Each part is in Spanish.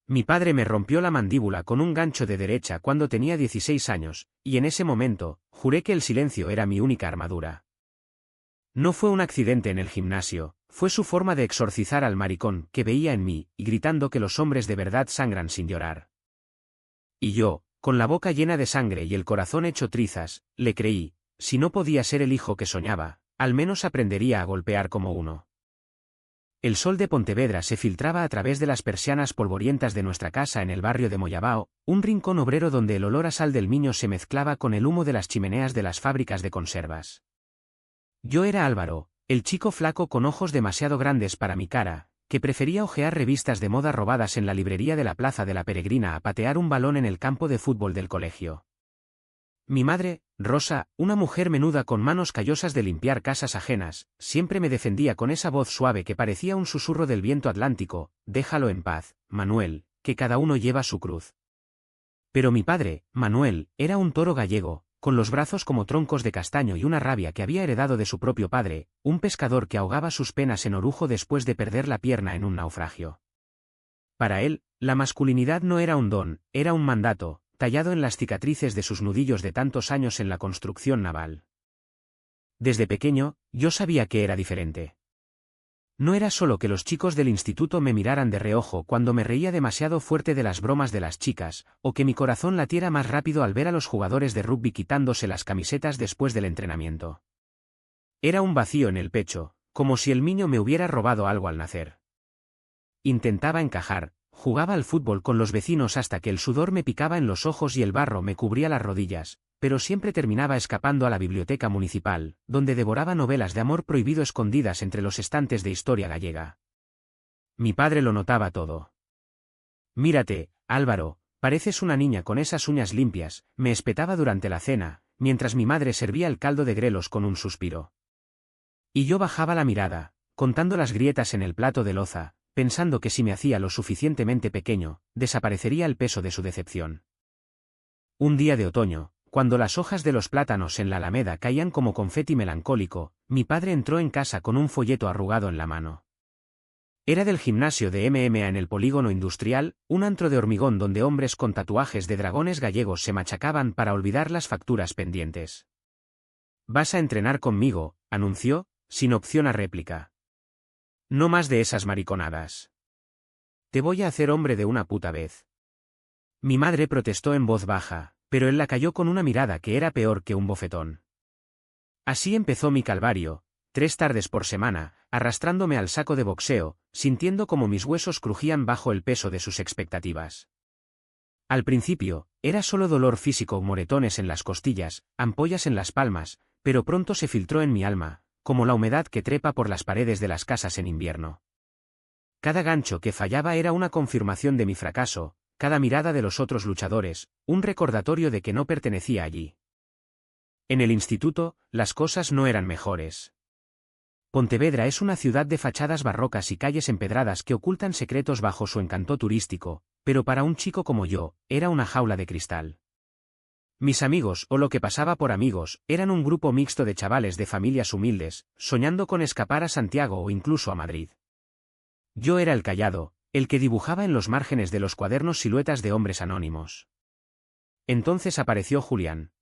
Mi padre me rompió la mandíbula con un gancho de derecha cuando tenía 16 años, y en ese momento, juré que el silencio era mi única armadura. No fue un accidente en el gimnasio, fue su forma de exorcizar al maricón que veía en mí, y gritando que los hombres de verdad sangran sin llorar. Y yo, con la boca llena de sangre y el corazón hecho trizas, le creí, si no podía ser el hijo que soñaba, al menos aprendería a golpear como uno. El sol de Pontevedra se filtraba a través de las persianas polvorientas de nuestra casa en el barrio de Moyabao, un rincón obrero donde el olor a sal del Miño se mezclaba con el humo de las chimeneas de las fábricas de conservas. Yo era Álvaro, el chico flaco con ojos demasiado grandes para mi cara, que prefería hojear revistas de moda robadas en la librería de la Plaza de la Peregrina a patear un balón en el campo de fútbol del colegio. Mi madre, Rosa, una mujer menuda con manos callosas de limpiar casas ajenas, siempre me defendía con esa voz suave que parecía un susurro del viento atlántico: déjalo en paz, Manuel, que cada uno lleva su cruz. Pero mi padre, Manuel, era un toro gallego, con los brazos como troncos de castaño y una rabia que había heredado de su propio padre, un pescador que ahogaba sus penas en orujo después de perder la pierna en un naufragio. Para él, la masculinidad no era un don, era un mandato, tallado en las cicatrices de sus nudillos de tantos años en la construcción naval. Desde pequeño, yo sabía que era diferente. No era solo que los chicos del instituto me miraran de reojo cuando me reía demasiado fuerte de las bromas de las chicas, o que mi corazón latiera más rápido al ver a los jugadores de rugby quitándose las camisetas después del entrenamiento. Era un vacío en el pecho, como si el Miño me hubiera robado algo al nacer. Intentaba encajar, jugaba al fútbol con los vecinos hasta que el sudor me picaba en los ojos y el barro me cubría las rodillas, pero siempre terminaba escapando a la biblioteca municipal, donde devoraba novelas de amor prohibido escondidas entre los estantes de historia gallega. Mi padre lo notaba todo. Mírate, Álvaro, pareces una niña con esas uñas limpias, me espetaba durante la cena, mientras mi madre servía el caldo de grelos con un suspiro. Y yo bajaba la mirada, contando las grietas en el plato de loza, pensando que si me hacía lo suficientemente pequeño, desaparecería el peso de su decepción. Un día de otoño, cuando las hojas de los plátanos en la alameda caían como confeti melancólico, mi padre entró en casa con un folleto arrugado en la mano. Era del gimnasio de MMA en el polígono industrial, un antro de hormigón donde hombres con tatuajes de dragones gallegos se machacaban para olvidar las facturas pendientes. «Vas a entrenar conmigo», anunció, sin opción a réplica. «No más de esas mariconadas. Te voy a hacer hombre de una puta vez». Mi madre protestó en voz baja, pero él la calló con una mirada que era peor que un bofetón. Así empezó mi calvario, 3 tardes por semana, arrastrándome al saco de boxeo, sintiendo como mis huesos crujían bajo el peso de sus expectativas. Al principio, era solo dolor físico, moretones en las costillas, ampollas en las palmas, pero pronto se filtró en mi alma, como la humedad que trepa por las paredes de las casas en invierno. Cada gancho que fallaba era una confirmación de mi fracaso, cada mirada de los otros luchadores, un recordatorio de que no pertenecía allí. En el instituto, las cosas no eran mejores. Pontevedra es una ciudad de fachadas barrocas y calles empedradas que ocultan secretos bajo su encanto turístico, pero para un chico como yo, era una jaula de cristal. Mis amigos, o lo que pasaba por amigos, eran un grupo mixto de chavales de familias humildes, soñando con escapar a Santiago o incluso a Madrid. Yo era el callado, el que dibujaba en los márgenes de los cuadernos siluetas de hombres anónimos. Entonces apareció Julián.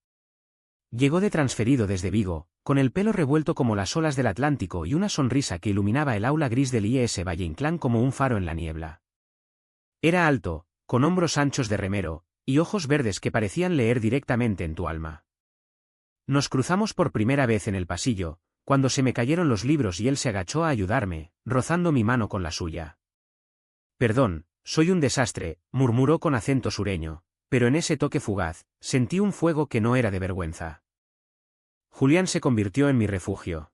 Llegó de transferido desde Vigo, con el pelo revuelto como las olas del Atlántico y una sonrisa que iluminaba el aula gris del IES Valle Inclán como un faro en la niebla. Era alto, con hombros anchos de remero, y ojos verdes que parecían leer directamente en tu alma. Nos cruzamos por primera vez en el pasillo, cuando se me cayeron los libros y él se agachó a ayudarme, rozando mi mano con la suya. «Perdón, soy un desastre», murmuró con acento sureño, pero en ese toque fugaz, sentí un fuego que no era de vergüenza. Julián se convirtió en mi refugio.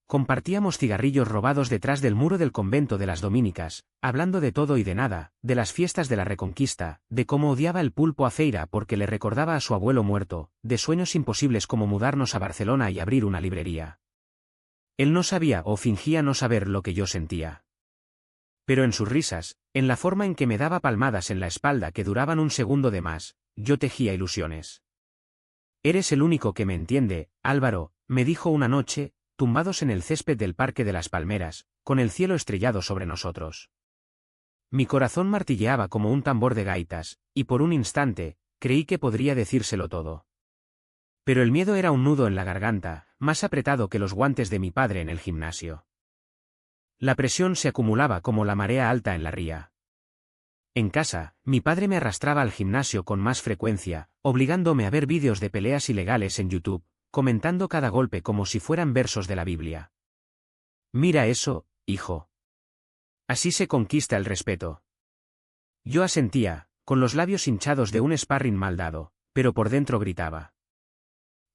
Compartíamos cigarrillos robados detrás del muro del convento de las dominicas, hablando de todo y de nada, de las fiestas de la Reconquista, de cómo odiaba el pulpo a feira porque le recordaba a su abuelo muerto, de sueños imposibles como mudarnos a Barcelona y abrir una librería. Él no sabía o fingía no saber lo que yo sentía. Pero en sus risas, en la forma en que me daba palmadas en la espalda que duraban un segundo de más, yo tejía ilusiones. «Eres el único que me entiende, Álvaro», me dijo una noche, tumbados en el césped del Parque de las Palmeras, con el cielo estrellado sobre nosotros. Mi corazón martilleaba como un tambor de gaitas, y por un instante, creí que podría decírselo todo. Pero el miedo era un nudo en la garganta, más apretado que los guantes de mi padre en el gimnasio. La presión se acumulaba como la marea alta en la ría. En casa, mi padre me arrastraba al gimnasio con más frecuencia, obligándome a ver vídeos de peleas ilegales en YouTube, comentando cada golpe como si fueran versos de la Biblia. Mira eso, hijo. Así se conquista el respeto. Yo asentía, con los labios hinchados de un sparring mal dado, pero por dentro gritaba.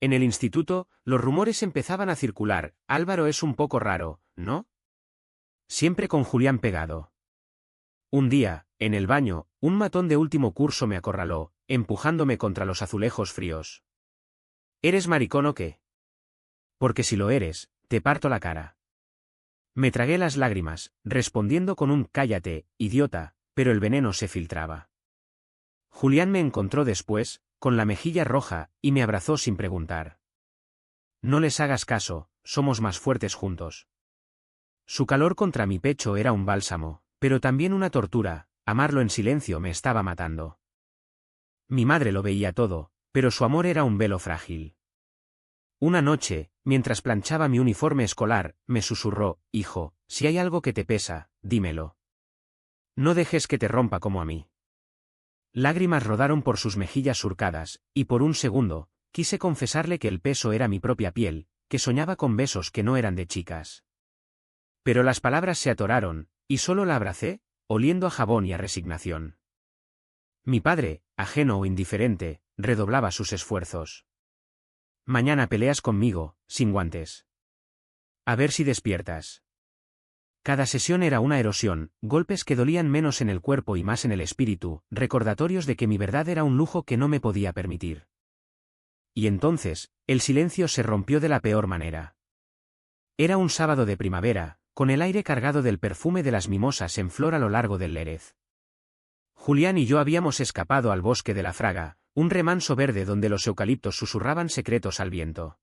En el instituto, los rumores empezaban a circular: Álvaro es un poco raro, ¿no? Siempre con Julián pegado. Un día, en el baño, un matón de último curso me acorraló, empujándome contra los azulejos fríos. ¿Eres maricón o qué? Porque si lo eres, te parto la cara. Me tragué las lágrimas, respondiendo con un cállate, idiota, pero el veneno se filtraba. Julián me encontró después, con la mejilla roja, y me abrazó sin preguntar. No les hagas caso, somos más fuertes juntos. Su calor contra mi pecho era un bálsamo, pero también una tortura. Amarlo en silencio me estaba matando. Mi madre lo veía todo, pero su amor era un velo frágil. Una noche, mientras planchaba mi uniforme escolar, me susurró: hijo, si hay algo que te pesa, dímelo. No dejes que te rompa como a mí. Lágrimas rodaron por sus mejillas surcadas, y por un segundo, quise confesarle que el peso era mi propia piel, que soñaba con besos que no eran de chicas. Pero las palabras se atoraron, y solo la abracé, oliendo a jabón y a resignación. Mi padre, ajeno o indiferente, redoblaba sus esfuerzos. Mañana peleas conmigo, sin guantes. A ver si despiertas. Cada sesión era una erosión, golpes que dolían menos en el cuerpo y más en el espíritu, recordatorios de que mi verdad era un lujo que no me podía permitir. Y entonces, el silencio se rompió de la peor manera. Era un sábado de primavera, con el aire cargado del perfume de las mimosas en flor a lo largo del Lérez. Julián y yo habíamos escapado al bosque de la Fraga, un remanso verde donde los eucaliptos susurraban secretos al viento.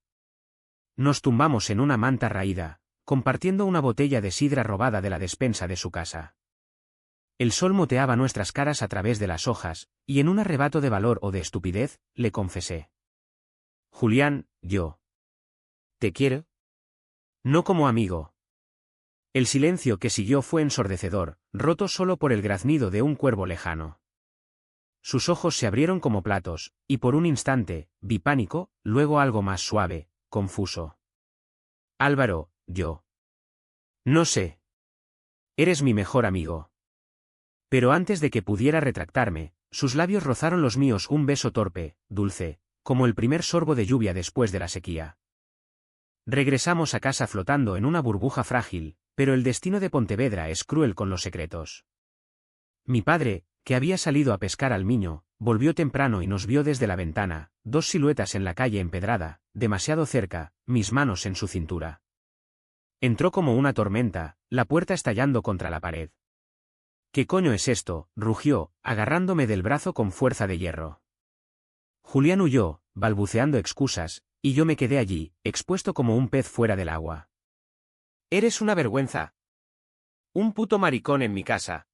Nos tumbamos en una manta raída, compartiendo una botella de sidra robada de la despensa de su casa. El sol moteaba nuestras caras a través de las hojas, y en un arrebato de valor o de estupidez, le confesé. Julián, yo. ¿Te quiero? No como amigo. El silencio que siguió fue ensordecedor, roto solo por el graznido de un cuervo lejano. Sus ojos se abrieron como platos, y por un instante, vi pánico, luego algo más suave, confuso. Álvaro, yo. No sé. Eres mi mejor amigo. Pero antes de que pudiera retractarme, sus labios rozaron los míos, un beso torpe, dulce, como el primer sorbo de lluvia después de la sequía. Regresamos a casa flotando en una burbuja frágil, pero el destino de Pontevedra es cruel con los secretos. Mi padre, que había salido a pescar al Miño, volvió temprano y nos vio desde la ventana, dos siluetas en la calle empedrada, demasiado cerca, mis manos en su cintura. Entró como una tormenta, la puerta estallando contra la pared. ¿Qué coño es esto?, rugió, agarrándome del brazo con fuerza de hierro. Julián huyó, balbuceando excusas, y yo me quedé allí, expuesto como un pez fuera del agua. Eres una vergüenza. Un puto maricón en mi casa.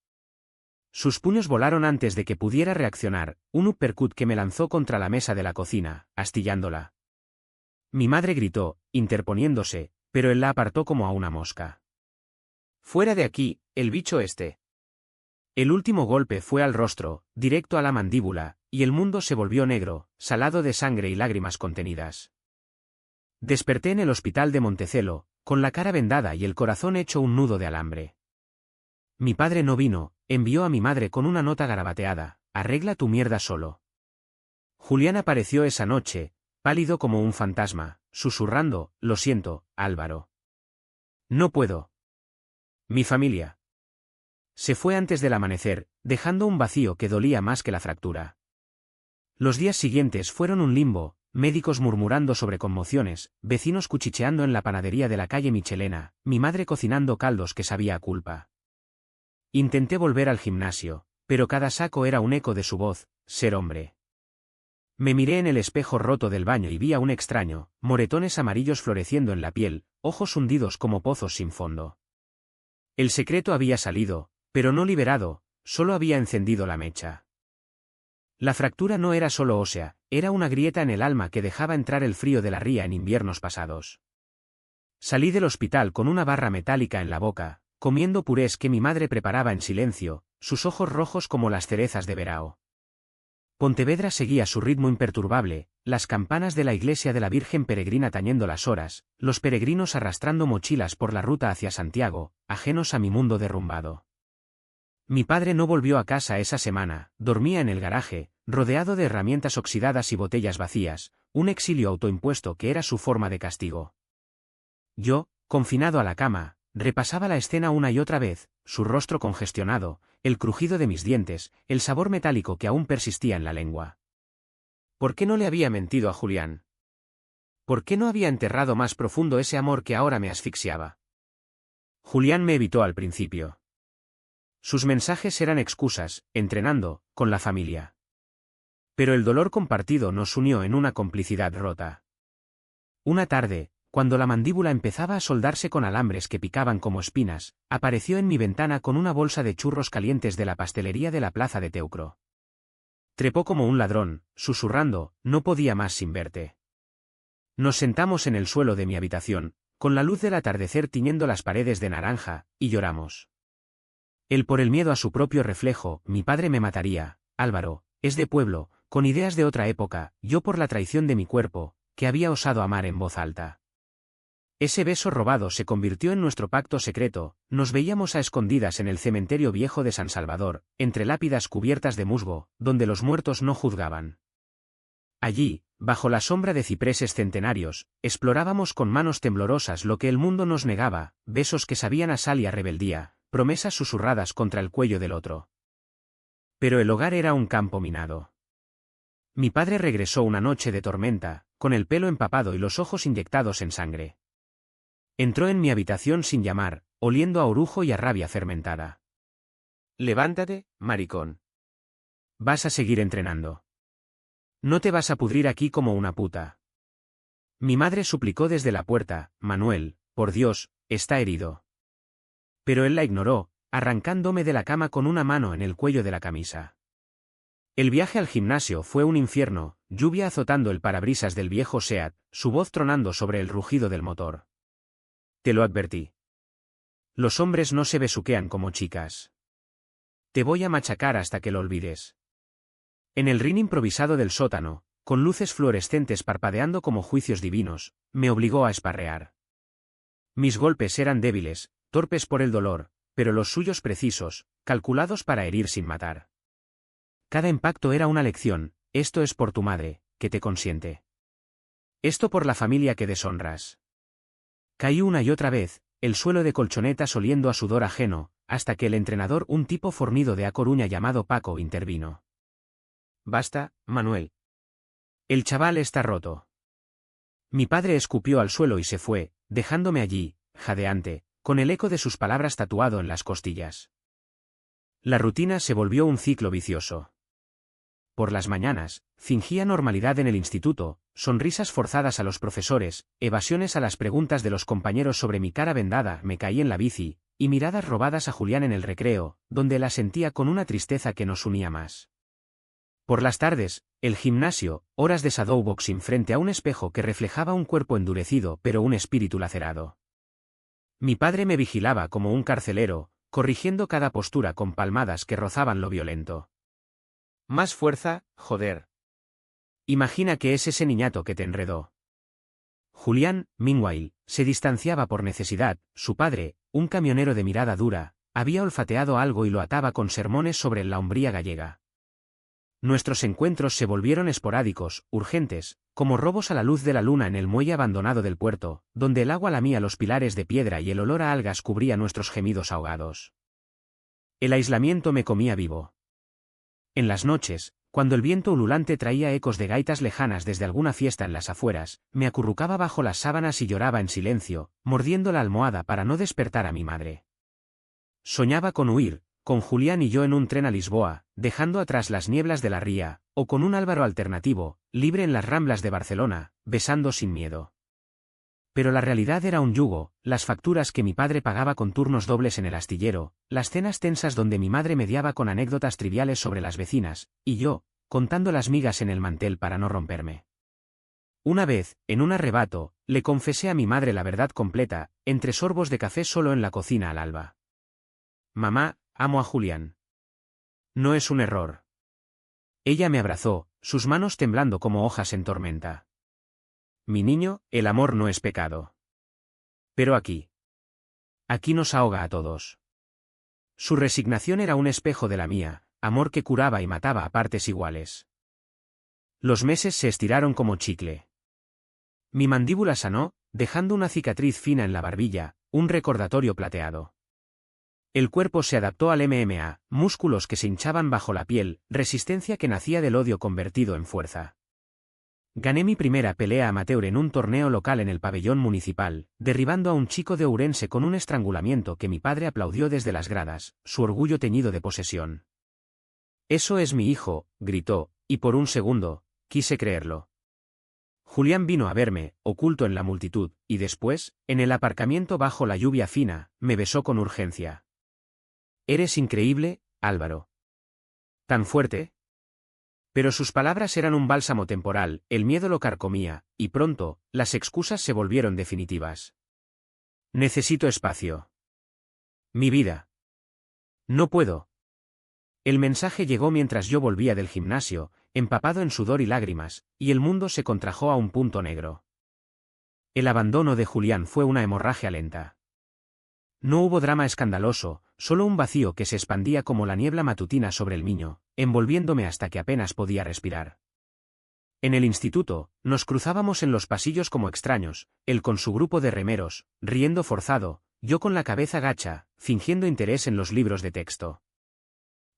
Sus puños volaron antes de que pudiera reaccionar, un uppercut que me lanzó contra la mesa de la cocina, astillándola. Mi madre gritó, interponiéndose, pero él la apartó como a una mosca. Fuera de aquí, el bicho este. El último golpe fue al rostro, directo a la mandíbula, y el mundo se volvió negro, salado de sangre y lágrimas contenidas. Desperté en el hospital de Montecelo, con la cara vendada y el corazón hecho un nudo de alambre. Mi padre no vino, envió a mi madre con una nota garabateada: arregla tu mierda solo. Julián apareció esa noche, pálido como un fantasma, susurrando: lo siento, Álvaro. No puedo. Mi familia. Se fue antes del amanecer, dejando un vacío que dolía más que la fractura. Los días siguientes fueron un limbo, médicos murmurando sobre conmociones, vecinos cuchicheando en la panadería de la calle Michelena, mi madre cocinando caldos que sabía a culpa. Intenté volver al gimnasio, pero cada saco era un eco de su voz: ser hombre. Me miré en el espejo roto del baño y vi a un extraño, moretones amarillos floreciendo en la piel, ojos hundidos como pozos sin fondo. El secreto había salido, pero no liberado, solo había encendido la mecha. La fractura no era solo ósea, era una grieta en el alma que dejaba entrar el frío de la ría en inviernos pasados. Salí del hospital con una barra metálica en la boca, comiendo purés que mi madre preparaba en silencio, sus ojos rojos como las cerezas de verao. Pontevedra seguía su ritmo imperturbable, las campanas de la iglesia de la Virgen Peregrina tañendo las horas, los peregrinos arrastrando mochilas por la ruta hacia Santiago, ajenos a mi mundo derrumbado. Mi padre no volvió a casa esa semana, dormía en el garaje, rodeado de herramientas oxidadas y botellas vacías, un exilio autoimpuesto que era su forma de castigo. Yo, confinado a la cama, repasaba la escena una y otra vez, su rostro congestionado, el crujido de mis dientes, el sabor metálico que aún persistía en la lengua. ¿Por qué no le había mentido a Julián? ¿Por qué no había enterrado más profundo ese amor que ahora me asfixiaba? Julián me evitó al principio. Sus mensajes eran excusas, entrenando, con la familia. Pero el dolor compartido nos unió en una complicidad rota. Una tarde, cuando la mandíbula empezaba a soldarse con alambres que picaban como espinas, apareció en mi ventana con una bolsa de churros calientes de la pastelería de la plaza de Teucro. Trepó como un ladrón, susurrando, no podía más sin verte. Nos sentamos en el suelo de mi habitación, con la luz del atardecer tiñendo las paredes de naranja, y lloramos. Él por el miedo a su propio reflejo, mi padre me mataría, Álvaro, es de pueblo, con ideas de otra época, yo por la traición de mi cuerpo, que había osado amar en voz alta. Ese beso robado se convirtió en nuestro pacto secreto, nos veíamos a escondidas en el cementerio viejo de San Salvador, entre lápidas cubiertas de musgo, donde los muertos no juzgaban. Allí, bajo la sombra de cipreses centenarios, explorábamos con manos temblorosas lo que el mundo nos negaba, besos que sabían a sal y a rebeldía, promesas susurradas contra el cuello del otro. Pero el hogar era un campo minado. Mi padre regresó una noche de tormenta, con el pelo empapado y los ojos inyectados en sangre. Entró en mi habitación sin llamar, oliendo a orujo y a rabia fermentada. Levántate, maricón. Vas a seguir entrenando. No te vas a pudrir aquí como una puta. Mi madre suplicó desde la puerta, Manuel, por Dios, está herido. Pero él la ignoró, arrancándome de la cama con una mano en el cuello de la camisa. El viaje al gimnasio fue un infierno, lluvia azotando el parabrisas del viejo Seat, su voz tronando sobre el rugido del motor. Te lo advertí. Los hombres no se besuquean como chicas. Te voy a machacar hasta que lo olvides. En el rin improvisado del sótano, con luces fluorescentes parpadeando como juicios divinos, me obligó a esparrear. Mis golpes eran débiles, torpes por el dolor, pero los suyos precisos, calculados para herir sin matar. Cada impacto era una lección, esto es por tu madre, que te consiente. Esto por la familia que deshonras. Caí una y otra vez, el suelo de colchonetas oliendo a sudor ajeno, hasta que el entrenador, un tipo fornido de A Coruña llamado Paco, intervino. Basta, Manuel. El chaval está roto. Mi padre escupió al suelo y se fue, dejándome allí, jadeante, con el eco de sus palabras tatuado en las costillas. La rutina se volvió un ciclo vicioso. Por las mañanas, fingía normalidad en el instituto, sonrisas forzadas a los profesores, evasiones a las preguntas de los compañeros sobre mi cara vendada, me caí en la bici, y miradas robadas a Julián en el recreo, donde la sentía con una tristeza que nos unía más. Por las tardes, el gimnasio, horas de shadowboxing frente a un espejo que reflejaba un cuerpo endurecido pero un espíritu lacerado. Mi padre me vigilaba como un carcelero, corrigiendo cada postura con palmadas que rozaban lo violento. Más fuerza, joder. Imagina que es ese niñato que te enredó. Julián, meanwhile, se distanciaba por necesidad, su padre, un camionero de mirada dura, había olfateado algo y lo ataba con sermones sobre la hombría gallega. Nuestros encuentros se volvieron esporádicos, urgentes, como robos a la luz de la luna en el muelle abandonado del puerto, donde el agua lamía los pilares de piedra y el olor a algas cubría nuestros gemidos ahogados. El aislamiento me comía vivo. En las noches, cuando el viento ululante traía ecos de gaitas lejanas desde alguna fiesta en las afueras, me acurrucaba bajo las sábanas y lloraba en silencio, mordiendo la almohada para no despertar a mi madre. Soñaba con huir, con Julián y yo en un tren a Lisboa, dejando atrás las nieblas de la ría, o con un Álvaro alternativo, libre en las ramblas de Barcelona, besando sin miedo. Pero la realidad era un yugo, las facturas que mi padre pagaba con turnos dobles en el astillero, las cenas tensas donde mi madre mediaba con anécdotas triviales sobre las vecinas, y yo, contando las migas en el mantel para no romperme. Una vez, en un arrebato, le confesé a mi madre la verdad completa, entre sorbos de café solo en la cocina al alba. Mamá, amo a Julián. No es un error. Ella me abrazó, sus manos temblando como hojas en tormenta. Mi niño, el amor no es pecado. Pero aquí nos ahoga a todos. Su resignación era un espejo de la mía, amor que curaba y mataba a partes iguales. Los meses se estiraron como chicle. Mi mandíbula sanó, dejando una cicatriz fina en la barbilla, un recordatorio plateado. El cuerpo se adaptó al MMA, músculos que se hinchaban bajo la piel, resistencia que nacía del odio convertido en fuerza. Gané mi primera pelea amateur en un torneo local en el pabellón municipal, derribando a un chico de Ourense con un estrangulamiento que mi padre aplaudió desde las gradas, su orgullo teñido de posesión. «Eso es mi hijo», gritó, y por un segundo, quise creerlo. Julián vino a verme, oculto en la multitud, y después, en el aparcamiento bajo la lluvia fina, me besó con urgencia. «Eres increíble, Álvaro». «¿Tan fuerte?». Pero sus palabras eran un bálsamo temporal, el miedo lo carcomía, y pronto, las excusas se volvieron definitivas. «Necesito espacio. Mi vida. No puedo». El mensaje llegó mientras yo volvía del gimnasio, empapado en sudor y lágrimas, y el mundo se contrajo a un punto negro. El abandono de Julián fue una hemorragia lenta. No hubo drama escandaloso, solo un vacío que se expandía como la niebla matutina sobre el Miño, envolviéndome hasta que apenas podía respirar. En el instituto, nos cruzábamos en los pasillos como extraños, él con su grupo de remeros, riendo forzado, yo con la cabeza gacha, fingiendo interés en los libros de texto.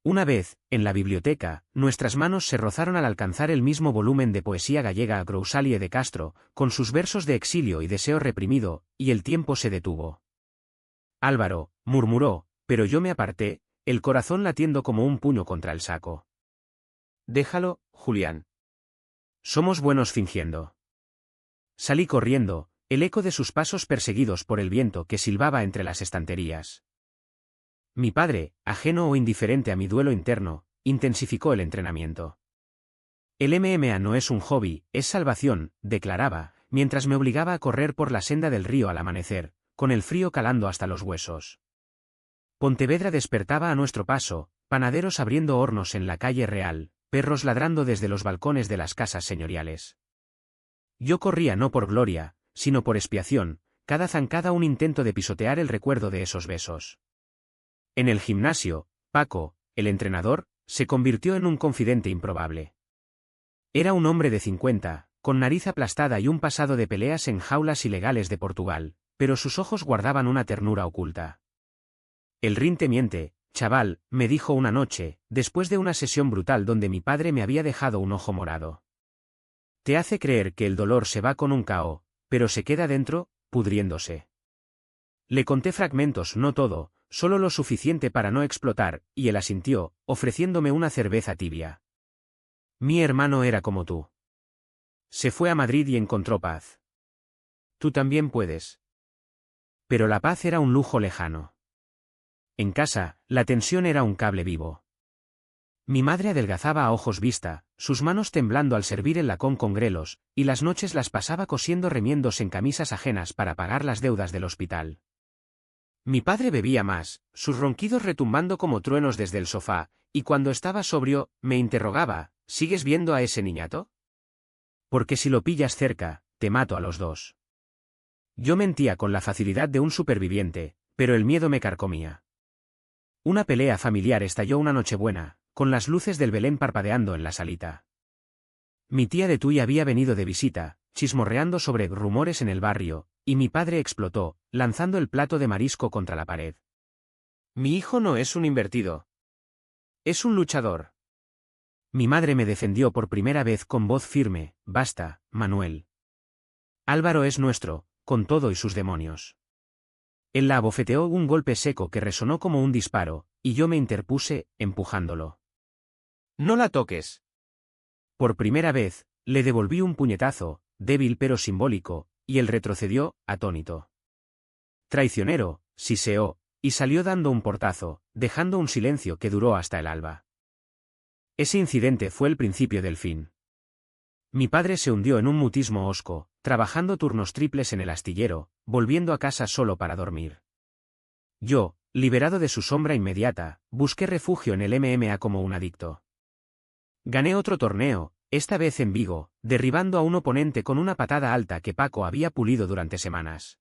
Una vez, en la biblioteca, nuestras manos se rozaron al alcanzar el mismo volumen de poesía gallega Grousalie de Castro, con sus versos de exilio y deseo reprimido, y el tiempo se detuvo. «Álvaro», murmuró, pero yo me aparté, el corazón latiendo como un puño contra el saco. «Déjalo, Julián. Somos buenos fingiendo». Salí corriendo, el eco de sus pasos perseguidos por el viento que silbaba entre las estanterías. Mi padre, ajeno o indiferente a mi duelo interno, intensificó el entrenamiento. «El MMA no es un hobby, es salvación», declaraba, mientras me obligaba a correr por la senda del río al amanecer, con el frío calando hasta los huesos. Pontevedra despertaba a nuestro paso, panaderos abriendo hornos en la calle Real, perros ladrando desde los balcones de las casas señoriales. Yo corría no por gloria, sino por expiación, cada zancada un intento de pisotear el recuerdo de esos besos. En el gimnasio, Paco, el entrenador, se convirtió en un confidente improbable. Era un hombre de 50, con nariz aplastada y un pasado de peleas en jaulas ilegales de Portugal, pero sus ojos guardaban una ternura oculta. «El rin te miente, chaval», me dijo una noche, después de una sesión brutal donde mi padre me había dejado un ojo morado. «Te hace creer que el dolor se va con un KO, pero se queda dentro, pudriéndose». Le conté fragmentos, no todo, solo lo suficiente para no explotar, y él asintió, ofreciéndome una cerveza tibia. «Mi hermano era como tú. Se fue a Madrid y encontró paz. Tú también puedes». Pero la paz era un lujo lejano. En casa, la tensión era un cable vivo. Mi madre adelgazaba a ojos vista, sus manos temblando al servir el lacón con grelos, y las noches las pasaba cosiendo remiendos en camisas ajenas para pagar las deudas del hospital. Mi padre bebía más, sus ronquidos retumbando como truenos desde el sofá, y cuando estaba sobrio, me interrogaba: «¿Sigues viendo a ese niñato? Porque si lo pillas cerca, te mato a los dos». Yo mentía con la facilidad de un superviviente, pero el miedo me carcomía. Una pelea familiar estalló una nochebuena, con las luces del Belén parpadeando en la salita. Mi tía de Tui había venido de visita, chismorreando sobre rumores en el barrio, y mi padre explotó, lanzando el plato de marisco contra la pared. «Mi hijo no es un invertido. Es un luchador». Mi madre me defendió por primera vez con voz firme: «Basta, Manuel. Álvaro es nuestro, con todo y sus demonios». Él la abofeteó un golpe seco que resonó como un disparo, y yo me interpuse, empujándolo. «No la toques». Por primera vez, le devolví un puñetazo, débil pero simbólico, y él retrocedió, atónito. Traicionero, siseó, y salió dando un portazo, dejando un silencio que duró hasta el alba. Ese incidente fue el principio del fin. Mi padre se hundió en un mutismo hosco, trabajando turnos triples en el astillero, volviendo a casa solo para dormir. Yo, liberado de su sombra inmediata, busqué refugio en el MMA como un adicto. Gané otro torneo, esta vez en Vigo, derribando a un oponente con una patada alta que Paco había pulido durante semanas.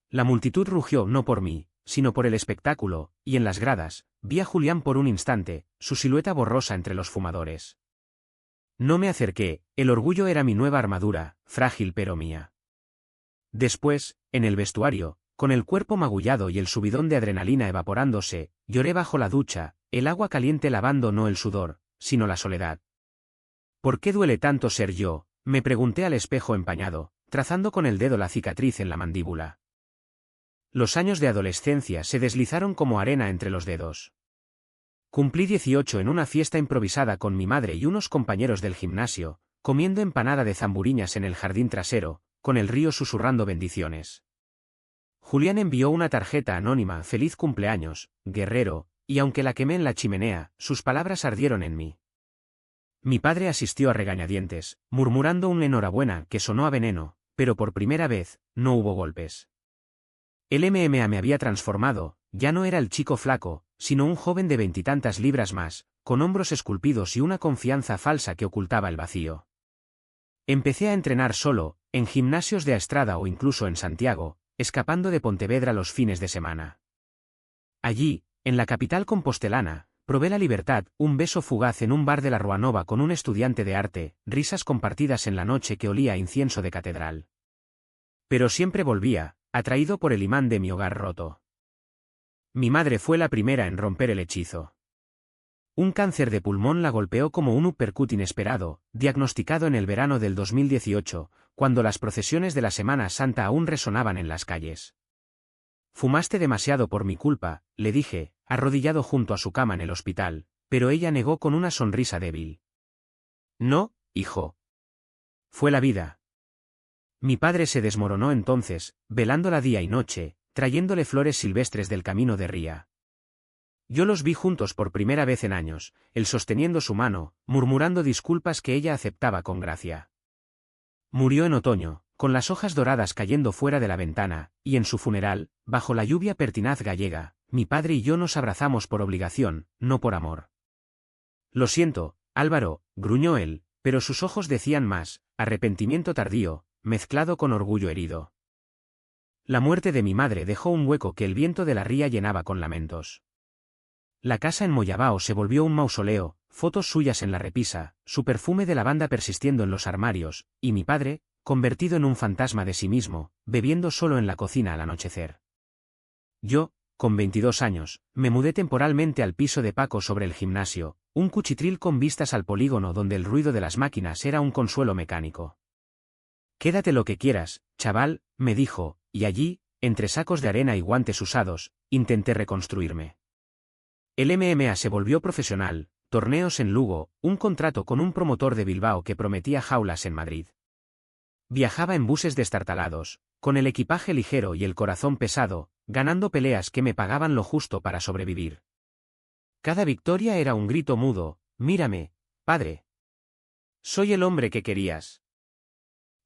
La multitud rugió no por mí, sino por el espectáculo, y en las gradas, vi a Julián por un instante, su silueta borrosa entre los fumadores. No me acerqué, el orgullo era mi nueva armadura, frágil pero mía. Después, en el vestuario, con el cuerpo magullado y el subidón de adrenalina evaporándose, lloré bajo la ducha, el agua caliente lavando no el sudor, sino la soledad. ¿Por qué duele tanto ser yo?, me pregunté al espejo empañado, trazando con el dedo la cicatriz en la mandíbula. Los años de adolescencia se deslizaron como arena entre los dedos. Cumplí 18 en una fiesta improvisada con mi madre y unos compañeros del gimnasio, comiendo empanada de zamburiñas en el jardín trasero, con el río susurrando bendiciones. Julián envió una tarjeta anónima: «Feliz cumpleaños, guerrero», y aunque la quemé en la chimenea, sus palabras ardieron en mí. Mi padre asistió a regañadientes, murmurando un enhorabuena que sonó a veneno, pero por primera vez, no hubo golpes. El MMA me había transformado, ya no era el chico flaco, sino un joven de 20 y tantas libras más, con hombros esculpidos y una confianza falsa que ocultaba el vacío. Empecé a entrenar solo, en gimnasios de Astrada o incluso en Santiago, escapando de Pontevedra los fines de semana. Allí, en la capital compostelana, probé la libertad, un beso fugaz en un bar de la Rua Nova con un estudiante de arte, risas compartidas en la noche que olía a incienso de catedral. Pero siempre volvía, atraído por el imán de mi hogar roto. Mi madre fue la primera en romper el hechizo. Un cáncer de pulmón la golpeó como un uppercut inesperado, diagnosticado en el verano del 2018, cuando las procesiones de la Semana Santa aún resonaban en las calles. «Fumaste demasiado por mi culpa», le dije, arrodillado junto a su cama en el hospital, pero ella negó con una sonrisa débil. «No, hijo. Fue la vida». Mi padre se desmoronó entonces, velándola día y noche, trayéndole flores silvestres del camino de Ría. Yo los vi juntos por primera vez en años, él sosteniendo su mano, murmurando disculpas que ella aceptaba con gracia. Murió en otoño, con las hojas doradas cayendo fuera de la ventana, y en su funeral, bajo la lluvia pertinaz gallega, mi padre y yo nos abrazamos por obligación, no por amor. «Lo siento, Álvaro», gruñó él, pero sus ojos decían más, arrepentimiento tardío, mezclado con orgullo herido. La muerte de mi madre dejó un hueco que el viento de la ría llenaba con lamentos. La casa en Moyabao se volvió un mausoleo, fotos suyas en la repisa, su perfume de lavanda persistiendo en los armarios, y mi padre, convertido en un fantasma de sí mismo, bebiendo solo en la cocina al anochecer. Yo, con 22 años, me mudé temporalmente al piso de Paco sobre el gimnasio, un cuchitril con vistas al polígono donde el ruido de las máquinas era un consuelo mecánico. «Quédate lo que quieras, chaval», me dijo, y allí, entre sacos de arena y guantes usados, intenté reconstruirme. El MMA se volvió profesional, torneos en Lugo, un contrato con un promotor de Bilbao que prometía jaulas en Madrid. Viajaba en buses destartalados, con el equipaje ligero y el corazón pesado, ganando peleas que me pagaban lo justo para sobrevivir. Cada victoria era un grito mudo: «Mírame, padre. Soy el hombre que querías».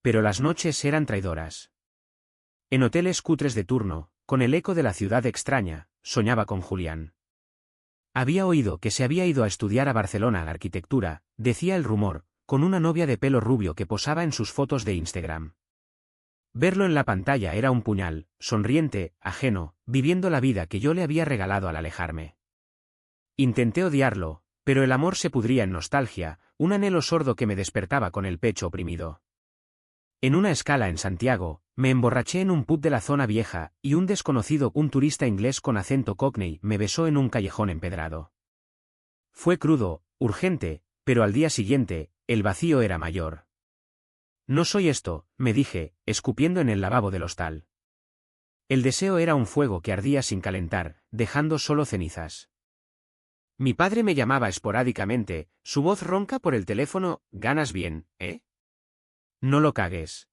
Pero las noches eran traidoras. En hoteles cutres de turno, con el eco de la ciudad extraña, soñaba con Julián. Había oído que se había ido a estudiar a Barcelona arquitectura, decía el rumor, con una novia de pelo rubio que posaba en sus fotos de Instagram. Verlo en la pantalla era un puñal, sonriente, ajeno, viviendo la vida que yo le había regalado al alejarme. Intenté odiarlo, pero el amor se pudría en nostalgia, un anhelo sordo que me despertaba con el pecho oprimido. En una escala en Santiago, me emborraché en un pub de la zona vieja, y un desconocido, un turista inglés con acento cockney, me besó en un callejón empedrado. Fue crudo, urgente, pero al día siguiente, el vacío era mayor. «No soy esto», me dije, escupiendo en el lavabo del hostal. El deseo era un fuego que ardía sin calentar, dejando solo cenizas. Mi padre me llamaba esporádicamente, su voz ronca por el teléfono: «¿Ganas bien, eh? No lo cagues».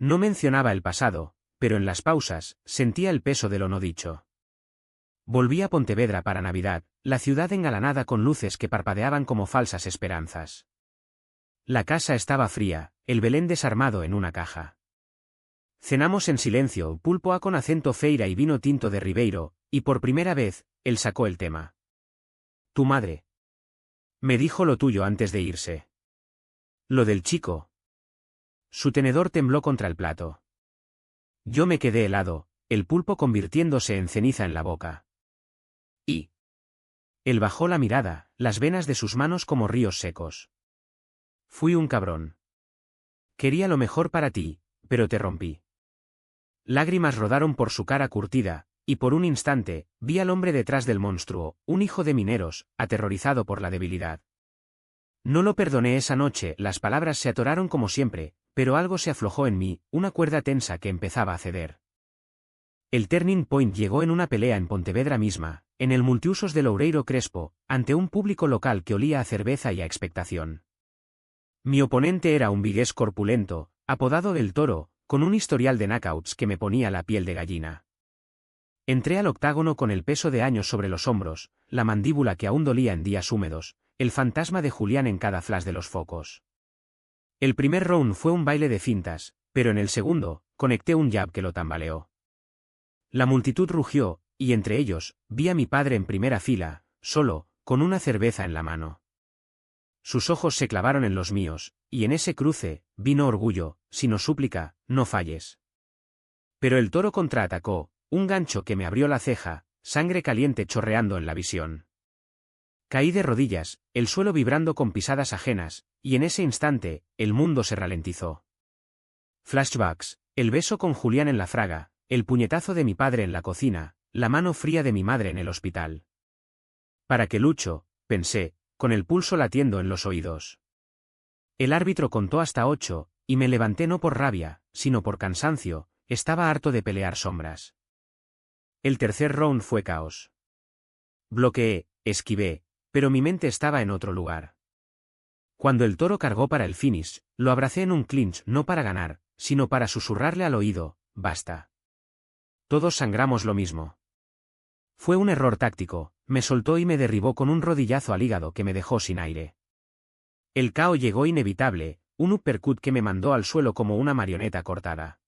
No mencionaba el pasado, pero en las pausas, sentía el peso de lo no dicho. Volví a Pontevedra para Navidad, la ciudad engalanada con luces que parpadeaban como falsas esperanzas. La casa estaba fría, el Belén desarmado en una caja. Cenamos en silencio, pulpo a con acento feira y vino tinto de Ribeiro, y por primera vez, él sacó el tema. Tu madre. Me dijo lo tuyo antes de irse. Lo del chico. Su tenedor tembló contra el plato. Yo me quedé helado, el pulpo convirtiéndose en ceniza en la boca. Y él bajó la mirada, las venas de sus manos como ríos secos. Fui un cabrón. Quería lo mejor para ti, pero te rompí. Lágrimas rodaron por su cara curtida, y por un instante, vi al hombre detrás del monstruo, un hijo de mineros, aterrorizado por la debilidad. No lo perdoné esa noche, las palabras se atoraron como siempre, pero algo se aflojó en mí, una cuerda tensa que empezaba a ceder. El turning point llegó en una pelea en Pontevedra misma, en el multiusos de Loureiro Crespo, ante un público local que olía a cerveza y a expectación. Mi oponente era un vigués corpulento, apodado del Toro, con un historial de knockouts que me ponía la piel de gallina. Entré al octágono con el peso de años sobre los hombros, la mandíbula que aún dolía en días húmedos, el fantasma de Julián en cada flash de los focos. El primer round fue un baile de fintas, pero en el segundo, conecté un jab que lo tambaleó. La multitud rugió, y entre ellos, vi a mi padre en primera fila, solo, con una cerveza en la mano. Sus ojos se clavaron en los míos, y en ese cruce, vino orgullo, sino súplica, no falles. Pero el Toro contraatacó, un gancho que me abrió la ceja, sangre caliente chorreando en la visión. Caí de rodillas, el suelo vibrando con pisadas ajenas, y en ese instante, el mundo se ralentizó. Flashbacks, el beso con Julián en la fraga, el puñetazo de mi padre en la cocina, la mano fría de mi madre en el hospital. ¿Para qué lucho?, pensé, con el pulso latiendo en los oídos. El árbitro contó hasta 8, y me levanté no por rabia, sino por cansancio, estaba harto de pelear sombras. El tercer round fue caos. Bloqueé, esquivé, pero mi mente estaba en otro lugar. Cuando el Toro cargó para el finish, lo abracé en un clinch no para ganar, sino para susurrarle al oído, basta. Todos sangramos lo mismo. Fue un error táctico, me soltó y me derribó con un rodillazo al hígado que me dejó sin aire. El KO llegó inevitable, un uppercut que me mandó al suelo como una marioneta cortada.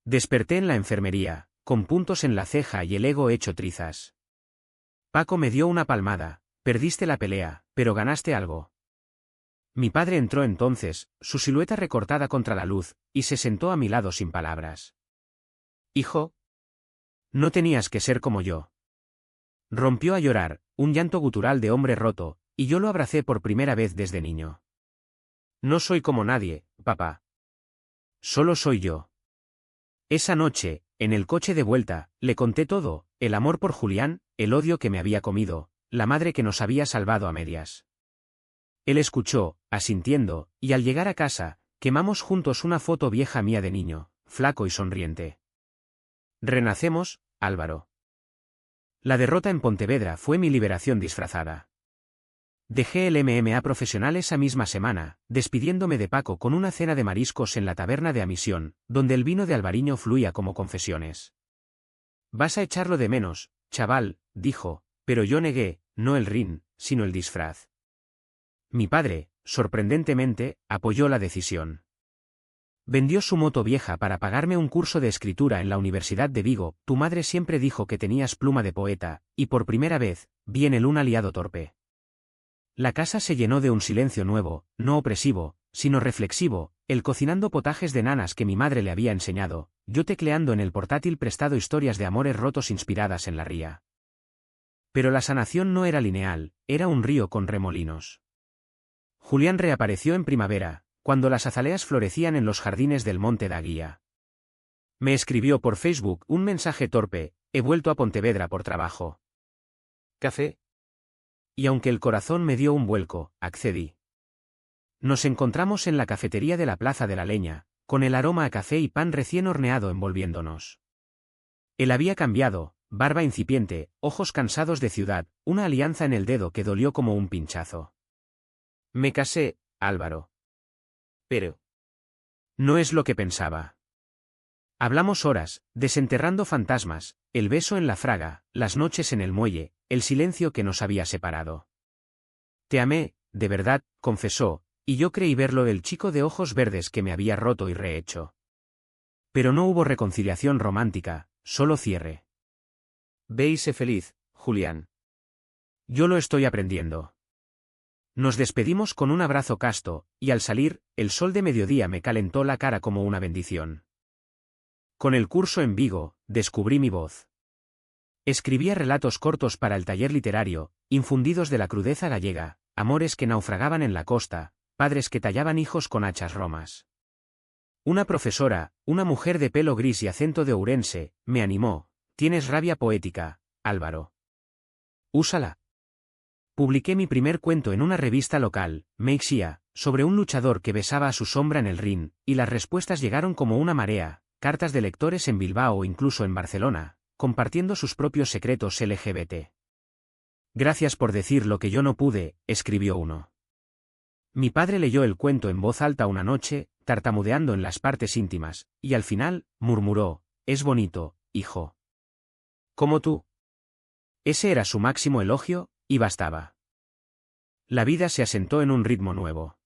Desperté en la enfermería, con puntos en la ceja y el ego hecho trizas. Paco me dio una palmada, perdiste la pelea, pero ganaste algo. Mi padre entró entonces, su silueta recortada contra la luz, y se sentó a mi lado sin palabras. Hijo, no tenías que ser como yo. Rompió a llorar, un llanto gutural de hombre roto, y yo lo abracé por primera vez desde niño. No soy como nadie, papá. Solo soy yo. Esa noche, en el coche de vuelta, le conté todo, el amor por Julián, el odio que me había comido, la madre que nos había salvado a medias. Él escuchó, asintiendo, y al llegar a casa, quemamos juntos una foto vieja mía de niño, flaco y sonriente. Renacemos, Álvaro. La derrota en Pontevedra fue mi liberación disfrazada. Dejé el MMA profesional esa misma semana, despidiéndome de Paco con una cena de mariscos en la taberna de Amisión, donde el vino de Alvariño fluía como confesiones. Vas a echarlo de menos, chaval, dijo, pero yo negué, no el ring, sino el disfraz. Mi padre, sorprendentemente, apoyó la decisión. Vendió su moto vieja para pagarme un curso de escritura en la Universidad de Vigo. Tu madre siempre dijo que tenías pluma de poeta, y por primera vez, vi en él un aliado torpe. La casa se llenó de un silencio nuevo, no opresivo, sino reflexivo, él cocinando potajes de nanas que mi madre le había enseñado, yo tecleando en el portátil prestado historias de amores rotos inspiradas en la ría. Pero la sanación no era lineal, era un río con remolinos. Julián reapareció en primavera, cuando las azaleas florecían en los jardines del Monte da Guía. Me escribió por Facebook un mensaje torpe: he vuelto a Pontevedra por trabajo. ¿Café? Y aunque el corazón me dio un vuelco, accedí. Nos encontramos en la cafetería de la Plaza de la Leña, con el aroma a café y pan recién horneado envolviéndonos. Él había cambiado, barba incipiente, ojos cansados de ciudad, una alianza en el dedo que dolió como un pinchazo. Me casé, Álvaro. Pero no es lo que pensaba. Hablamos horas, desenterrando fantasmas, el beso en la fraga, las noches en el muelle, el silencio que nos había separado. Te amé, de verdad, confesó, y yo creí verlo el chico de ojos verdes que me había roto y rehecho. Pero no hubo reconciliación romántica, solo cierre. Ve y sé feliz, Julián. Yo lo estoy aprendiendo. Nos despedimos con un abrazo casto, y al salir, el sol de mediodía me calentó la cara como una bendición. Con el curso en Vigo, descubrí mi voz. Escribía relatos cortos para el taller literario, infundidos de la crudeza gallega, amores que naufragaban en la costa, padres que tallaban hijos con hachas romas. Una profesora, una mujer de pelo gris y acento de Ourense, me animó: tienes rabia poética, Álvaro. Úsala. Publiqué mi primer cuento en una revista local, Meixia, sobre un luchador que besaba a su sombra en el ring, y las respuestas llegaron como una marea, cartas de lectores en Bilbao o incluso en Barcelona, compartiendo sus propios secretos LGBT. Gracias por decir lo que yo no pude, escribió uno. Mi padre leyó el cuento en voz alta una noche, tartamudeando en las partes íntimas, y al final, murmuró: es bonito, hijo. Como tú. Ese era su máximo elogio, y bastaba. La vida se asentó en un ritmo nuevo.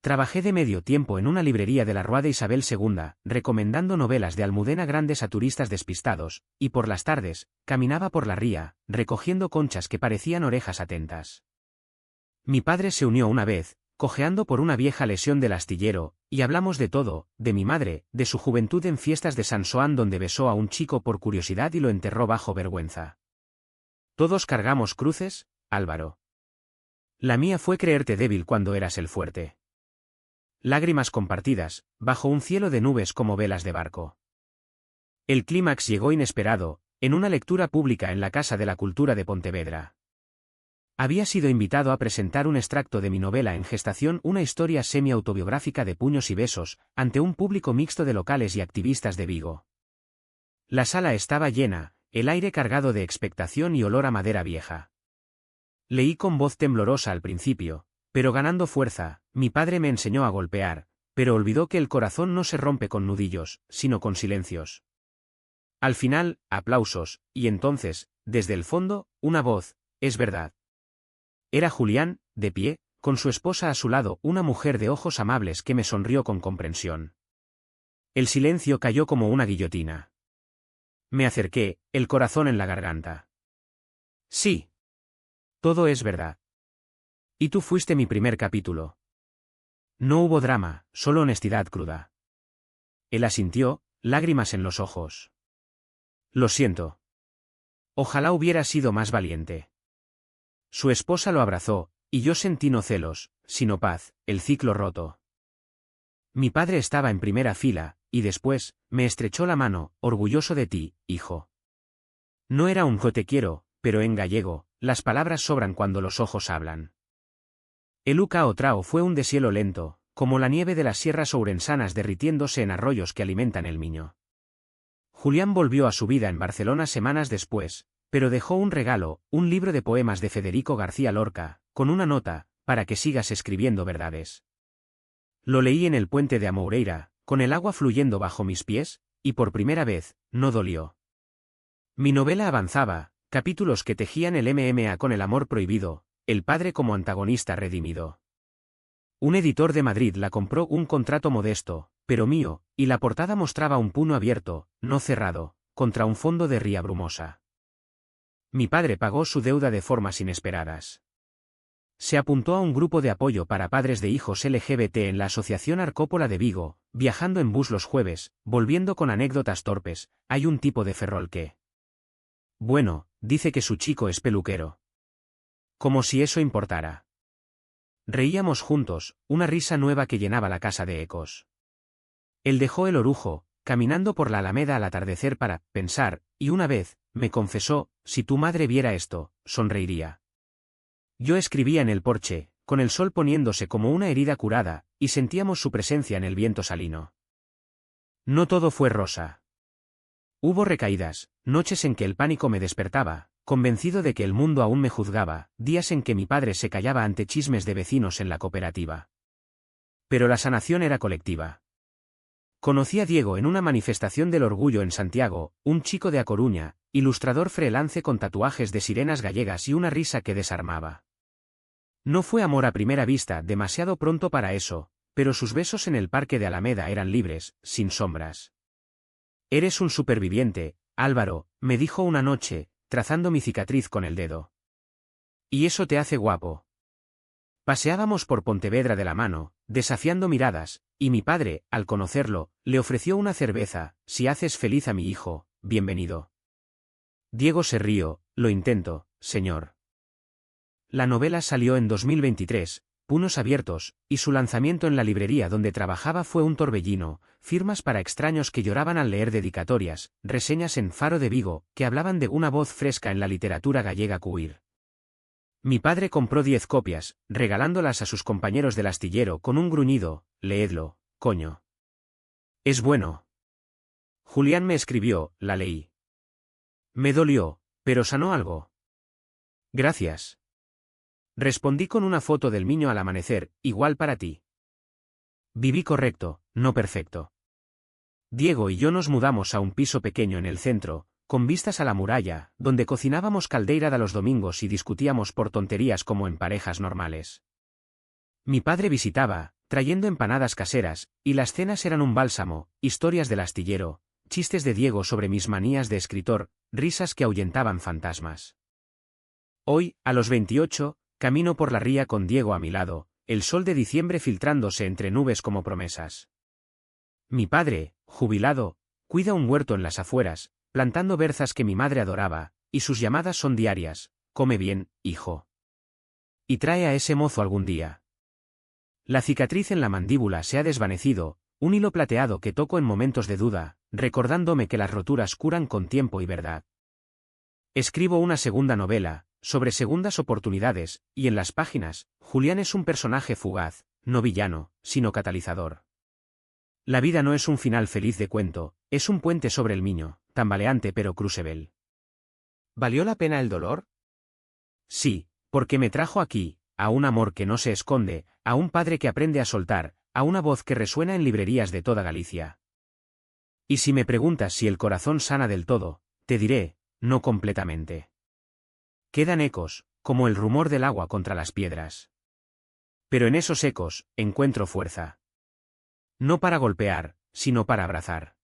Trabajé de medio tiempo en una librería de la Rua de Isabel II, recomendando novelas de Almudena Grandes a turistas despistados, y por las tardes, caminaba por la ría, recogiendo conchas que parecían orejas atentas. Mi padre se unió una vez, cojeando por una vieja lesión del astillero, y hablamos de todo, de mi madre, de su juventud en fiestas de San Xoán donde besó a un chico por curiosidad y lo enterró bajo vergüenza. Todos cargamos cruces, Álvaro. La mía fue creerte débil cuando eras el fuerte. Lágrimas compartidas, bajo un cielo de nubes como velas de barco. El clímax llegó inesperado, en una lectura pública en la Casa de la Cultura de Pontevedra. Había sido invitado a presentar un extracto de mi novela en gestación, una historia semi-autobiográfica de puños y besos, ante un público mixto de locales y activistas de Vigo. La sala estaba llena, el aire cargado de expectación y olor a madera vieja. Leí con voz temblorosa al principio, pero ganando fuerza, mi padre me enseñó a golpear, pero olvidó que el corazón no se rompe con nudillos, sino con silencios. Al final, aplausos, y entonces, desde el fondo, una voz: es verdad. Era Julián, de pie, con su esposa a su lado, una mujer de ojos amables que me sonrió con comprensión. El silencio cayó como una guillotina. Me acerqué, el corazón en la garganta. Sí. Todo es verdad. Y tú fuiste mi primer capítulo. No hubo drama, solo honestidad cruda. Él asintió, lágrimas en los ojos. Lo siento. Ojalá hubiera sido más valiente. Su esposa lo abrazó, y yo sentí no celos, sino paz, el ciclo roto. Mi padre estaba en primera fila, y después, me estrechó la mano: orgulloso de ti, hijo. No era un "yo te quiero", pero en gallego, las palabras sobran cuando los ojos hablan. El Uca o Trao fue un deshielo lento, como la nieve de las sierras ourensanas derritiéndose en arroyos que alimentan el Miño. Julián volvió a su vida en Barcelona semanas después, pero dejó un regalo, un libro de poemas de Federico García Lorca, con una nota: para que sigas escribiendo verdades. Lo leí en el puente de Amoureira, con el agua fluyendo bajo mis pies, y por primera vez, no dolió. Mi novela avanzaba, capítulos que tejían el MMA con el amor prohibido, el padre como antagonista redimido. Un editor de Madrid la compró, un contrato modesto, pero mío, y la portada mostraba un puño abierto, no cerrado, contra un fondo de ría brumosa. Mi padre pagó su deuda de formas inesperadas. Se apuntó a un grupo de apoyo para padres de hijos LGBT en la Asociación Arcópola de Vigo, viajando en bus los jueves, volviendo con anécdotas torpes: hay un tipo de Ferrol que... bueno, dice que su chico es peluquero. Como si eso importara. Reíamos juntos, una risa nueva que llenaba la casa de ecos. Él dejó el orujo, caminando por la Alameda al atardecer para pensar, y una vez, me confesó: si tu madre viera esto, sonreiría. Yo escribía en el porche, con el sol poniéndose como una herida curada, y sentíamos su presencia en el viento salino. No todo fue rosa. Hubo recaídas, noches en que el pánico me despertaba, convencido de que el mundo aún me juzgaba, días en que mi padre se callaba ante chismes de vecinos en la cooperativa. Pero la sanación era colectiva. Conocí a Diego en una manifestación del orgullo en Santiago, un chico de A Coruña, ilustrador freelance con tatuajes de sirenas gallegas y una risa que desarmaba. No fue amor a primera vista, demasiado pronto para eso, pero sus besos en el parque de Alameda eran libres, sin sombras. Eres un superviviente, Álvaro, me dijo una noche, trazando mi cicatriz con el dedo. Y eso te hace guapo. Paseábamos por Pontevedra de la mano, desafiando miradas, y mi padre, al conocerlo, le ofreció una cerveza. Si haces feliz a mi hijo, bienvenido. Diego se rió, lo intento, señor. La novela salió en 2023, puños abiertos, y su lanzamiento en la librería donde trabajaba fue un torbellino, firmas para extraños que lloraban al leer dedicatorias, reseñas en Faro de Vigo, que hablaban de una voz fresca en la literatura gallega queer. Mi padre compró 10 copias, regalándolas a sus compañeros del astillero con un gruñido: leedlo, coño. Es bueno. Julián me escribió, la leí. Me dolió, pero sanó algo. Gracias. Respondí con una foto del niño al amanecer, igual para ti. Viví correcto, no perfecto. Diego y yo nos mudamos a un piso pequeño en el centro, con vistas a la muralla, donde cocinábamos caldeirada los domingos y discutíamos por tonterías como en parejas normales. Mi padre visitaba, trayendo empanadas caseras, y las cenas eran un bálsamo, historias del astillero, chistes de Diego sobre mis manías de escritor, risas que ahuyentaban fantasmas. Hoy, a los 28, camino por la ría con Diego a mi lado, el sol de diciembre filtrándose entre nubes como promesas. Mi padre, jubilado, cuida un huerto en las afueras, plantando berzas que mi madre adoraba, y sus llamadas son diarias: come bien, hijo. Y trae a ese mozo algún día. La cicatriz en la mandíbula se ha desvanecido, un hilo plateado que toco en momentos de duda, recordándome que las roturas curan con tiempo y verdad. Escribo una segunda novela, sobre segundas oportunidades, y en las páginas, Julián es un personaje fugaz, no villano, sino catalizador. La vida no es un final feliz de cuento, es un puente sobre el Miño, tambaleante pero crucible. ¿Valió la pena el dolor? Sí, porque me trajo aquí, a un amor que no se esconde, a un padre que aprende a soltar, a una voz que resuena en librerías de toda Galicia. Y si me preguntas si el corazón sana del todo, te diré: no completamente. Quedan ecos, como el rumor del agua contra las piedras. Pero en esos ecos, encuentro fuerza. No para golpear, sino para abrazar.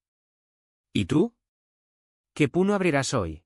¿Y tú? ¿Qué puño abrirás hoy?